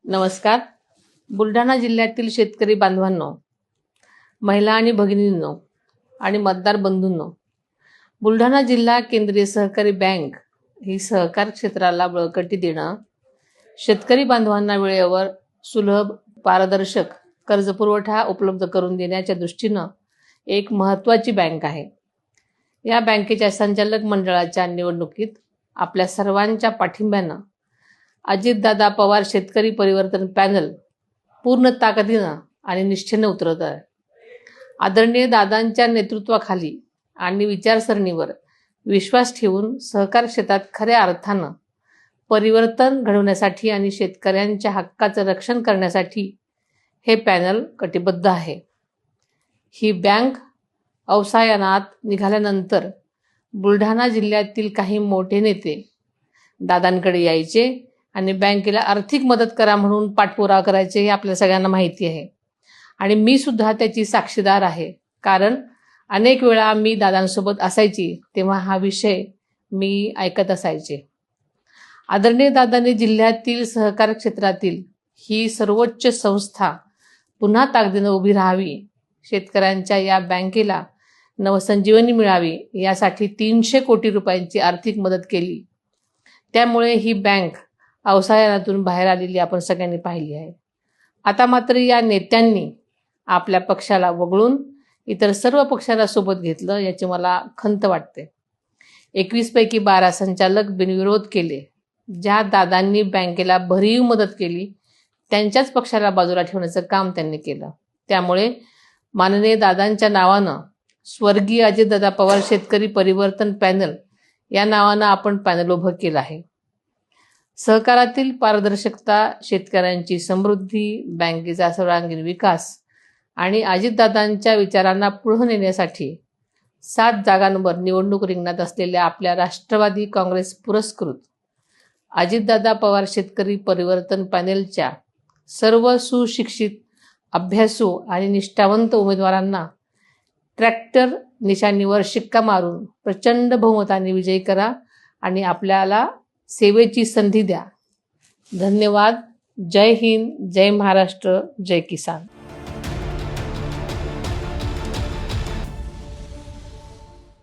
नमस्कार. बुलढाणा जिल्ह्यातील शेतकरी बांधवांनो, महिला आणि भगिनींनो आणि मतदार बंधूंनो, बुलढाणा जिल्हा केंद्रीय सहकारी बँक ही सहकार क्षेत्राला बळकटी देणं, शेतकरी बांधवांना वेळेवर सुलभ पारदर्शक कर्जपुरवठा उपलब्ध करून देण्याच्या दृष्टीनं एक महत्त्वाची बँक आहे. या बँकेच्या संचालक मंडळाच्या निवडणुकीत आपल्या सर्वांच्या पाठिंब्यानं अजितदादा पवार शेतकरी परिवर्तन पॅनल पूर्ण ताकदीनं आणि निष्ठेनं उतरत आहे. आदरणीय दादांच्या नेतृत्वाखाली आणि विचारसरणीवर विश्वास ठेवून सहकार क्षेत्रात खऱ्या अर्थानं परिवर्तन घडवण्यासाठी आणि शेतकऱ्यांच्या हक्काचं रक्षण करण्यासाठी हे पॅनल कटिबद्ध आहे. ही बँक अवसायनात निघाल्यानंतर बुलढाणा जिल्ह्यातील काही मोठे नेते दादांकडे यायचे आणि बँकेला आर्थिक मदत करा म्हणून पाठपुरावा करायचे हे आपल्या सगळ्यांना माहिती आहे. आणि मी सुद्धा त्याची साक्षीदार आहे, कारण अनेक वेळा मी दादांसोबत असायची तेव्हा हा विषय मी ऐकत असायचे. आदरणीय दादांनी जिल्ह्यातील सहकार क्षेत्रातील ही सर्वोच्च संस्था पुन्हा ताकदीनं उभी राहावी, शेतकऱ्यांच्या या बँकेला नवसंजीवनी मिळावी यासाठी 300 कोटी रुपयांची आर्थिक मदत केली. त्यामुळे ही बँक अवसायनातून बाहेर आलेली आपण सगळ्यांनी पाहिली आहे. आता मात्र या नेत्यांनी आपल्या पक्षाला वगळून इतर सर्व पक्षाला सोबत घेतलं, याची मला खंत वाटते. 21 पैकी 12 संचालक बिनविरोध केले. ज्या दादांनी बँकेला भरीव मदत केली त्यांच्याच पक्षाला बाजूला ठेवण्याचं काम त्यांनी केलं. त्यामुळे माननीय दादांच्या नावानं स्वर्गीय अजितदादा पवार शेतकरी परिवर्तन पॅनल या नावानं आपण पॅनल उभं केलं आहे. सहकारातील पारदर्शकता, शेतकऱ्यांची समृद्धी, बँकेचा सर्वांगीण विकास आणि अजितदादांच्या विचारांना पुढे नेण्यासाठी 7 जागांवर निवडणूक रिंगणात असलेल्या आपल्या राष्ट्रवादी काँग्रेस पुरस्कृत अजितदादा पवार शेतकरी परिवर्तन पॅनेलच्या सर्व सुशिक्षित, अभ्यासू आणि निष्ठावंत उमेदवारांना ट्रॅक्टर निशाणीवर शिक्का मारून प्रचंड बहुमताने विजयी करा आणि आपल्याला सेवेची संधी द्या. धन्यवाद. जय हिंद, जय महाराष्ट्र, जय किसान.